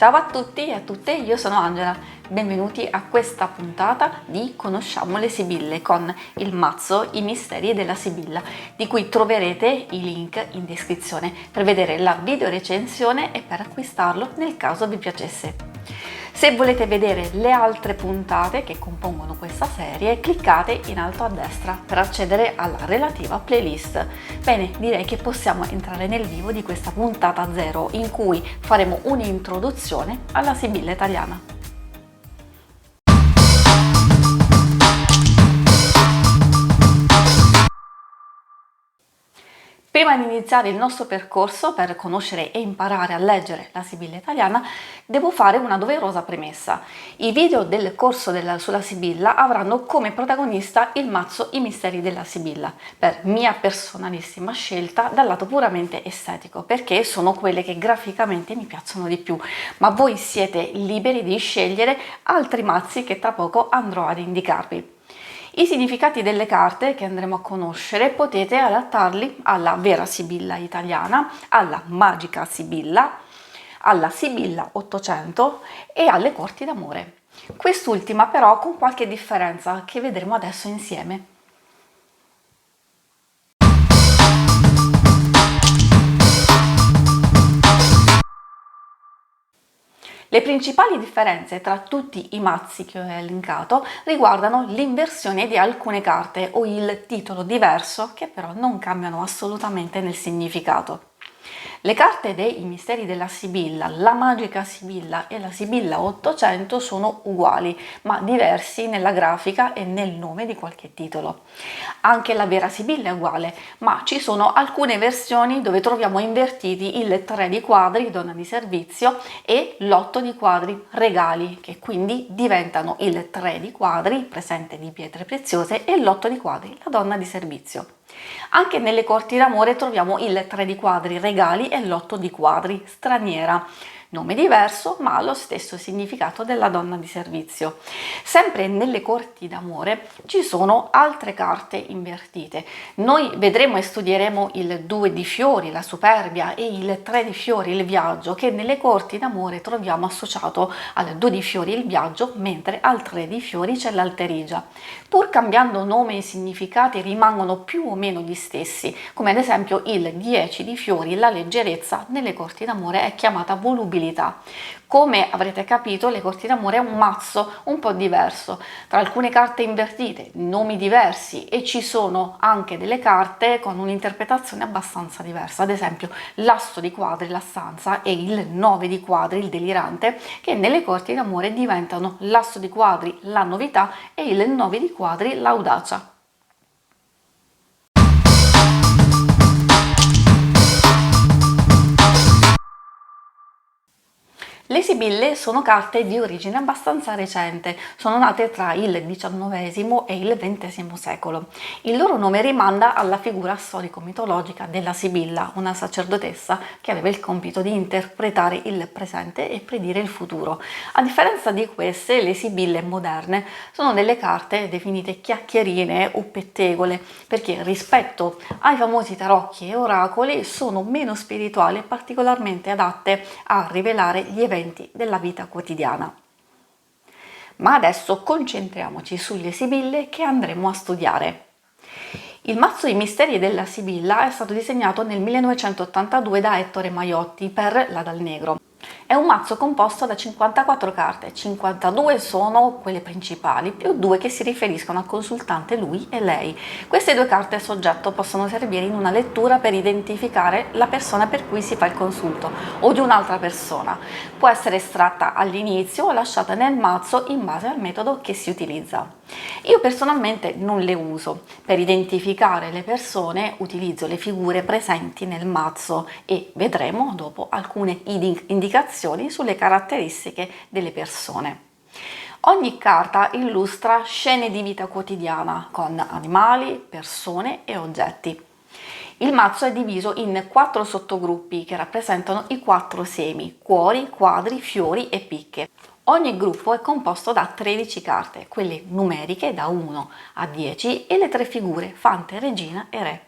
Ciao a tutti e a tutte, io sono Angela, benvenuti a questa puntata di Conosciamo le Sibille con il mazzo I misteri della Sibilla, di cui troverete i link in descrizione per vedere la video recensione e per acquistarlo nel caso vi piacesse. Se volete vedere le altre puntate che compongono questa serie, cliccate in alto a destra per accedere alla relativa playlist. Bene, direi che possiamo entrare nel vivo di questa puntata 0 in cui faremo un'introduzione alla Sibilla italiana. Prima di iniziare il nostro percorso per conoscere e imparare a leggere la Sibilla italiana, devo fare una doverosa premessa. I video del corso sulla Sibilla avranno come protagonista il mazzo I misteri della Sibilla, per mia personalissima scelta dal lato puramente estetico, perché sono quelle che graficamente mi piacciono di più, ma voi siete liberi di scegliere altri mazzi che tra poco andrò ad indicarvi. I significati delle carte che andremo a conoscere potete adattarli alla vera Sibilla italiana, alla magica Sibilla, alla Sibilla 800 e alle corti d'amore. Quest'ultima però con qualche differenza che vedremo adesso insieme. Le principali differenze tra tutti i mazzi che ho elencato riguardano l'inversione di alcune carte o il titolo diverso, che però non cambiano assolutamente nel significato. Le carte dei misteri della Sibilla, la magica Sibilla e la Sibilla 800 sono uguali, ma diversi nella grafica e nel nome di qualche titolo. Anche la vera Sibilla è uguale, ma ci sono alcune versioni dove troviamo invertiti il 3 di quadri, donna di servizio, e l'8 di quadri, regali, che quindi diventano il 3 di quadri, presente di pietre preziose, e l'8 di quadri, la donna di servizio. Anche nelle corti d'amore troviamo il 3 di quadri, regali, e l'8 di quadri, straniera. Nome diverso ma lo stesso significato della donna di servizio. Sempre nelle corti d'amore ci sono altre carte invertite. Noi vedremo e studieremo il 2 di fiori, la superbia, e il 3 di fiori, il viaggio, che nelle corti d'amore troviamo associato al 2 di fiori, il viaggio, mentre al 3 di fiori c'è l'alterigia. Pur cambiando nome e significati rimangono più o meno gli stessi, come ad esempio il 10 di fiori, la leggerezza, nelle corti d'amore è chiamata volubilità. Come avrete capito, le corti d'amore è un mazzo un po' diverso, tra alcune carte invertite, nomi diversi, e ci sono anche delle carte con un'interpretazione abbastanza diversa, ad esempio l'asso di quadri, la stanza, e il 9 di quadri, il delirante, che nelle corti d'amore diventano l'asso di quadri, la novità, e il 9 di quadri, l'audacia. Le Sibille sono carte di origine abbastanza recente, sono nate tra il XIX e il XX secolo. Il loro nome rimanda alla figura storico-mitologica della Sibilla, una sacerdotessa che aveva il compito di interpretare il presente e predire il futuro. A differenza di queste, le Sibille moderne sono delle carte definite chiacchierine o pettegole, perché rispetto ai famosi tarocchi e oracoli sono meno spirituali e particolarmente adatte a rivelare gli eventi della vita quotidiana. Ma adesso concentriamoci sulle Sibille che andremo a studiare. Il mazzo I misteri della Sibilla è stato disegnato nel 1982 da Ettore Maiotti per la Dal Negro. È un mazzo composto da 54 carte, 52 sono quelle principali, più 2 che si riferiscono al consultante lui e lei. Queste 2 carte soggetto possono servire in una lettura per identificare la persona per cui si fa il consulto o di un'altra persona. Può essere estratta all'inizio o lasciata nel mazzo in base al metodo che si utilizza. Io personalmente non le uso. Per identificare le persone utilizzo le figure presenti nel mazzo e vedremo dopo alcune indicazioni sulle caratteristiche delle persone. Ogni carta illustra scene di vita quotidiana con animali, persone e oggetti. Il mazzo è diviso in 4 sottogruppi che rappresentano i 4 semi: cuori, quadri, fiori e picche. Ogni gruppo è composto da 13 carte, quelle numeriche da 1 a 10, e le 3 figure, fante, regina e re.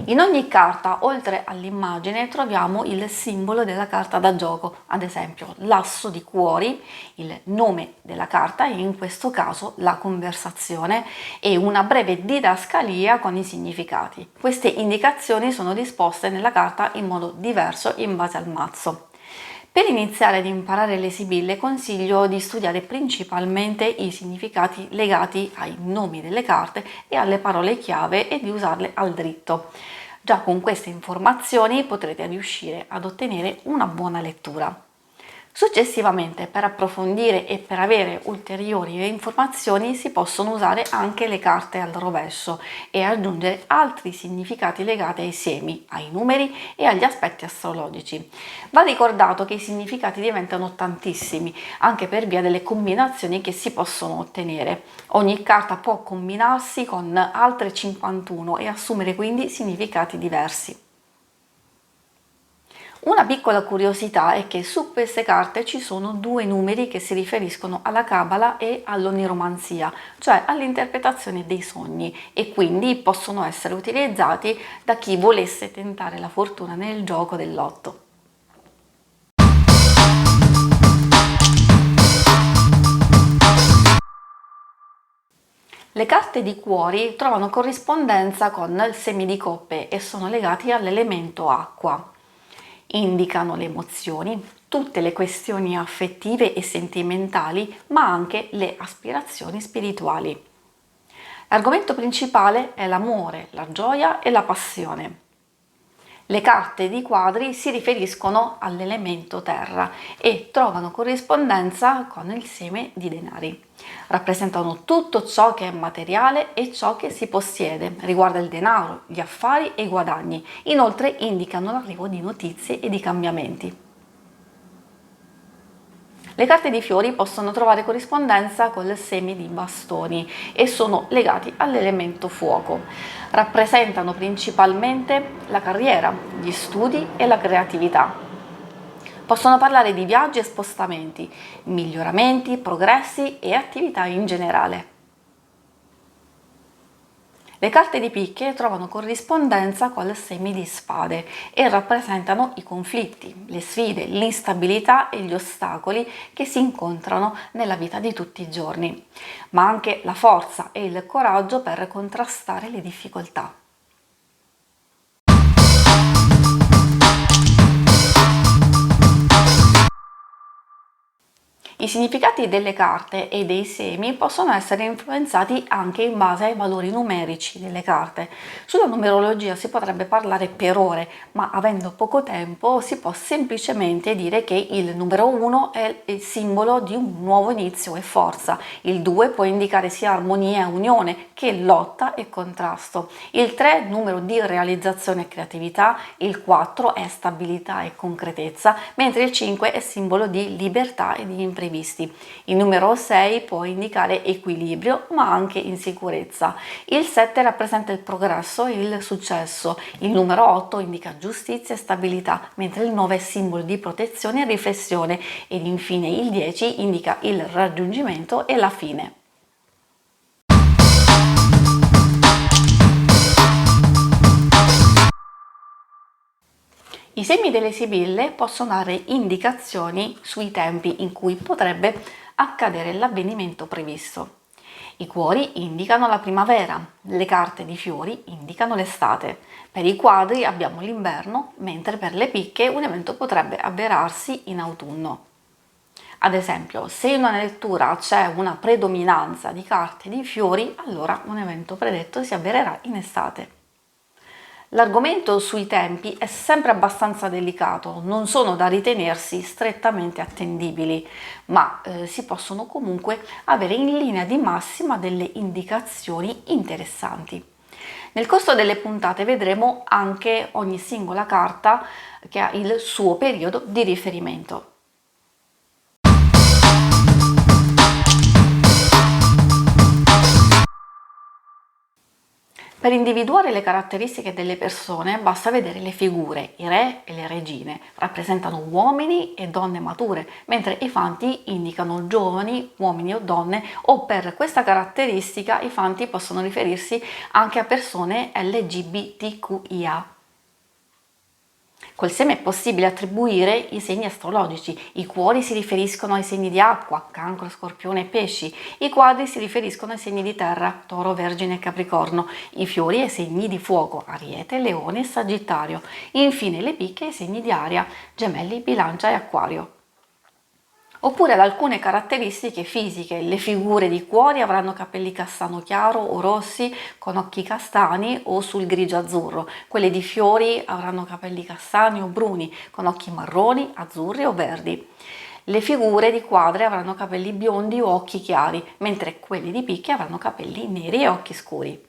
In ogni carta, oltre all'immagine, troviamo il simbolo della carta da gioco, ad esempio l'asso di cuori, il nome della carta e in questo caso la conversazione e una breve didascalia con i significati. Queste indicazioni sono disposte nella carta in modo diverso in base al mazzo. Per iniziare ad imparare le sibille consiglio di studiare principalmente i significati legati ai nomi delle carte e alle parole chiave e di usarle al dritto. Già con queste informazioni potrete riuscire ad ottenere una buona lettura. Successivamente, per approfondire e per avere ulteriori informazioni, si possono usare anche le carte al rovescio e aggiungere altri significati legati ai semi, ai numeri e agli aspetti astrologici. Va ricordato che i significati diventano tantissimi, anche per via delle combinazioni che si possono ottenere. Ogni carta può combinarsi con altre 51 e assumere quindi significati diversi. Una piccola curiosità è che su queste carte ci sono due numeri che si riferiscono alla Cabala e all'oniromanzia, cioè all'interpretazione dei sogni, e quindi possono essere utilizzati da chi volesse tentare la fortuna nel gioco del lotto. Le carte di cuori trovano corrispondenza con semi di coppe e sono legati all'elemento acqua. Indicano le emozioni, tutte le questioni affettive e sentimentali, ma anche le aspirazioni spirituali. L'argomento principale è l'amore, la gioia e la passione. Le carte di quadri si riferiscono all'elemento terra e trovano corrispondenza con il seme di denari. Rappresentano tutto ciò che è materiale e ciò che si possiede, riguarda il denaro, gli affari e i guadagni. Inoltre indicano l'arrivo di notizie e di cambiamenti. Le carte di fiori possono trovare corrispondenza con il seme di bastoni e sono legati all'elemento fuoco. Rappresentano principalmente la carriera, gli studi e la creatività. Possono parlare di viaggi e spostamenti, miglioramenti, progressi e attività in generale. Le carte di picche trovano corrispondenza con il seme di spade e rappresentano i conflitti, le sfide, l'instabilità e gli ostacoli che si incontrano nella vita di tutti i giorni, ma anche la forza e il coraggio per contrastare le difficoltà. I significati delle carte e dei semi possono essere influenzati anche in base ai valori numerici delle carte. Sulla numerologia si potrebbe parlare per ore, ma avendo poco tempo si può semplicemente dire che il numero 1 è il simbolo di un nuovo inizio e forza, il 2 può indicare sia armonia e unione che lotta e contrasto, il 3 numero di realizzazione e creatività, il 4 è stabilità e concretezza, mentre il 5 è simbolo di libertà e di imprevisti. Il numero 6 può indicare equilibrio ma anche insicurezza. Il 7 rappresenta il progresso e il successo. Il numero 8 indica giustizia e stabilità, mentre il 9 è simbolo di protezione e riflessione ed infine il 10 indica il raggiungimento e la fine. I semi delle sibille possono dare indicazioni sui tempi in cui potrebbe accadere l'avvenimento previsto. I cuori indicano la primavera, le carte di fiori indicano l'estate. Per i quadri abbiamo l'inverno, mentre per le picche un evento potrebbe avverarsi in autunno. Ad esempio, se in una lettura c'è una predominanza di carte di fiori, allora un evento predetto si avvererà in estate. L'argomento sui tempi è sempre abbastanza delicato, non sono da ritenersi strettamente attendibili, ma si possono comunque avere in linea di massima delle indicazioni interessanti. Nel corso delle puntate vedremo anche ogni singola carta che ha il suo periodo di riferimento. Per individuare le caratteristiche delle persone basta vedere le figure. I re e le regine rappresentano uomini e donne mature, mentre i fanti indicano giovani, uomini o donne, o per questa caratteristica i fanti possono riferirsi anche a persone LGBTQIA. Col seme è possibile attribuire i segni astrologici. I cuori si riferiscono ai segni di acqua, Cancro, Scorpione e Pesci. I quadri si riferiscono ai segni di terra, Toro, Vergine e Capricorno. I fiori ai segni di fuoco, Ariete, Leone e Sagittario. Infine le picche ai segni di aria, Gemelli, Bilancia e Acquario. Oppure ad alcune caratteristiche fisiche. Le figure di cuori avranno capelli castano chiaro o rossi con occhi castani o sul grigio azzurro. Quelle di fiori avranno capelli castani o bruni con occhi marroni, azzurri o verdi. Le figure di quadre avranno capelli biondi o occhi chiari, mentre quelli di picche avranno capelli neri e occhi scuri.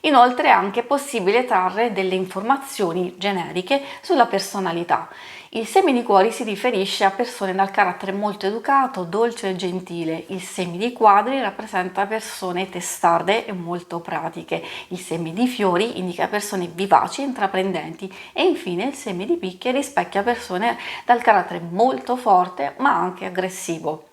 Inoltre è anche possibile trarre delle informazioni generiche sulla personalità. Il seme di cuori si riferisce a persone dal carattere molto educato, dolce e gentile. Il seme di quadri rappresenta persone testarde e molto pratiche. Il seme di fiori indica persone vivaci e intraprendenti. E infine il seme di picche rispecchia persone dal carattere molto forte ma anche aggressivo.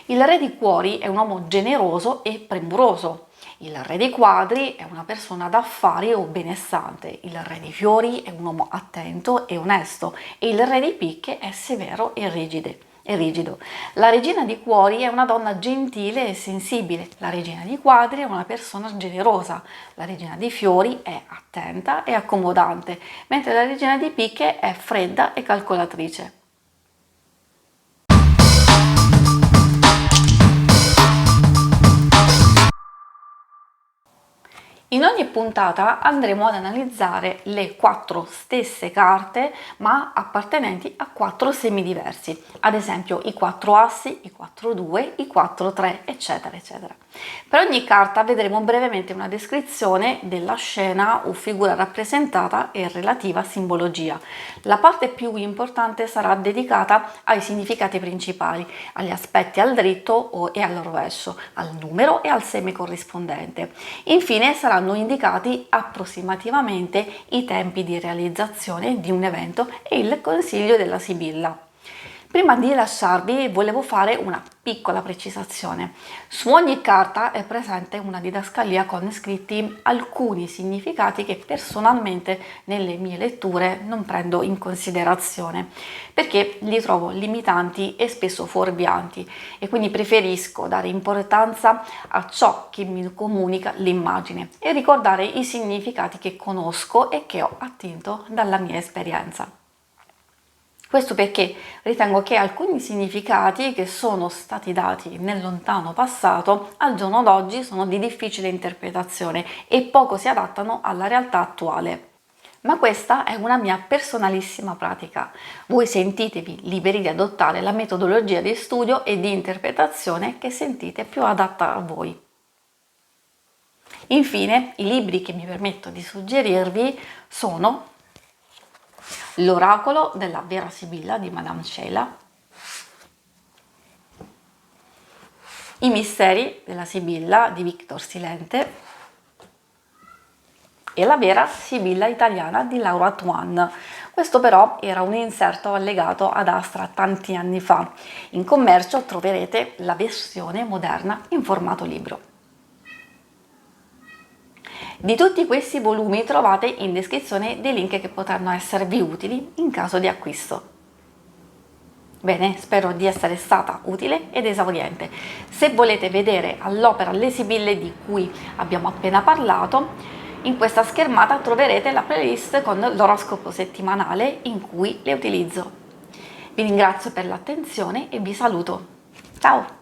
Il re di cuori è un uomo generoso e premuroso. Il re dei quadri è una persona d'affari o benestante, il re dei fiori è un uomo attento e onesto e il re dei picche è severo e rigido. La regina di cuori è una donna gentile e sensibile, la regina di quadri è una persona generosa, la regina di fiori è attenta e accomodante, mentre la regina di picche è fredda e calcolatrice. In ogni puntata andremo ad analizzare le 4 stesse carte ma appartenenti a 4 semi diversi, ad esempio i 4 assi, i 4 due, i 4 tre, eccetera eccetera. Per ogni carta vedremo brevemente una descrizione della scena o figura rappresentata e relativa simbologia. La parte più importante sarà dedicata ai significati principali, agli aspetti al dritto e al rovescio, al numero e al seme corrispondente. Infine saranno indicati approssimativamente i tempi di realizzazione di un evento e il consiglio della Sibilla. Prima di lasciarvi volevo fare una piccola precisazione. Su ogni carta è presente una didascalia con scritti alcuni significati che personalmente nelle mie letture non prendo in considerazione perché li trovo limitanti e spesso fuorvianti e quindi preferisco dare importanza a ciò che mi comunica l'immagine e ricordare i significati che conosco e che ho attinto dalla mia esperienza. Questo perché ritengo che alcuni significati che sono stati dati nel lontano passato al giorno d'oggi sono di difficile interpretazione e poco si adattano alla realtà attuale. Ma questa è una mia personalissima pratica. Voi sentitevi liberi di adottare la metodologia di studio e di interpretazione che sentite più adatta a voi. Infine, i libri che mi permetto di suggerirvi sono L'oracolo della vera Sibilla di Madame Sheila, I misteri della Sibilla di Victor Silente e La vera Sibilla italiana di Laura Tuan. Questo però era un inserto allegato ad Astra tanti anni fa. In commercio troverete la versione moderna in formato libro. Di tutti questi volumi trovate in descrizione dei link che potranno esservi utili in caso di acquisto. Bene, spero di essere stata utile ed esauriente. Se volete vedere all'opera le sibille di cui abbiamo appena parlato, in questa schermata troverete la playlist con l'oroscopo settimanale in cui le utilizzo. Vi ringrazio per l'attenzione e vi saluto. Ciao!